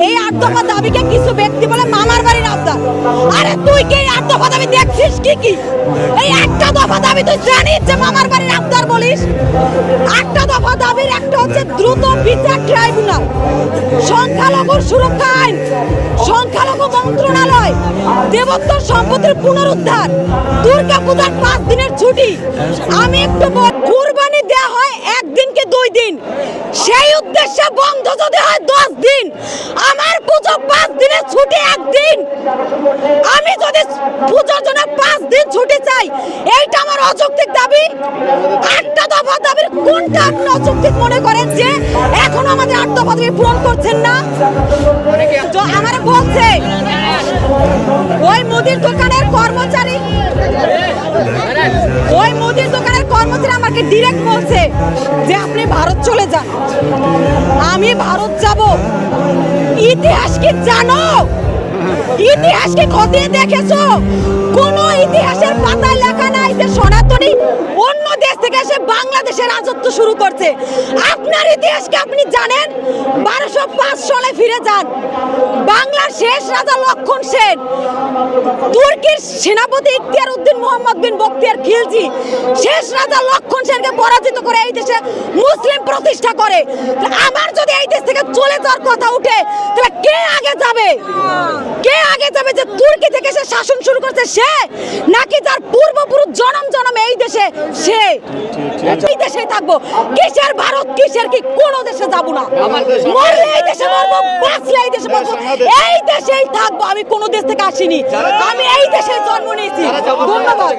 এই 8 দফা দাবিকে কিছু ব্যক্তি বলে মামার বাড়ির আবদার। আরে তুই কি 8 দফা দাবি দেখছিস কি এই একটা দফা দাবি তুই জানিস যে মামার বাড়ির আবদার বলিস? 8টা দফা দাবির একটা হচ্ছে দ্রুত বিচার ট্রাইব্যুনাল, সংখ্যালঘুর সুরক্ষা আইন, সংখ্যালঘু মন্ত্রণালয়, দেবোত্তর সম্পত্তির পুনরুদ্ধার, দুর্গা পূজার 5 দিনের ছুটি। আমি একটু কুরবানি দেওয়া হয় 1 দিন কি 2 দিন, সেই উদ্দেশ্যে বন্ধ যদি হয় 10 দিন, আমার পুজো 5 দিনের ছুটি 1 দিন। আমি যদি পুজোর জন্য 5 দিন ছুটি চাই, এইটা আমার অযৌক্তিক দাবি। 8টা দফা দাবির কোনটা আপনি অযৌক্তিক মনে করেন যে এখনো আমাদের 8 দফা দাবি পূরণ করছেন না? আমার বলছে ওই মুদির দোকানের কর্মচারী, ওই মুদির দোকানের কর্মচারী আমাকে ডিরেক্ট বলছে যে আপনি ভারত চলে যান। আমি ভারত যাব? ইতিহাস কি জানো? ইতিহাস কি খতিয়ে দেখেছো? কোন ইতিহাসের পাতায় লেখা নাই যে সনাতনী অন্য দেশ থেকে এসে বাংলাদেশে রাজত্ব শুরু করছে। আপনার ইতিহাসকে আপনি জানেন? 1205 সালে ফিরে যান। বাংলার শেষ রাজা লক্ষণ সেন তুর্কির সেনাপতি ইখতিয়ার উদ্দিন মোহাম্মদ বিন বখতিয়ার খিলজি শেষ রাজা লক্ষণ সেনকে পরাজিত করে এই দেশে মুসলিম প্রতিষ্ঠা করে। আমার যদি এই দেশ থেকে চলে যাওয়ার কথা উঠে, তাহলে কে আগে যাবে? কে আগে যাবে? যে তুর্কি থেকে সে শাসন শুরু করছে সে, নাকি যার পূর্বপুরুষ জনম জনমে এই দেশে সে? এই দেশেই থাকবো। কিসের ভারত, কিসের কি? কোন দেশে যাব না। মরলে এই দেশে মরবো, বাঁচলে এই দেশে বাঁচবো, এই দেশেই থাকবো। আমি কোন দেশ থেকে আসিনি, আমি এই দেশে জন্ম নিয়েছি। ধন্যবাদ।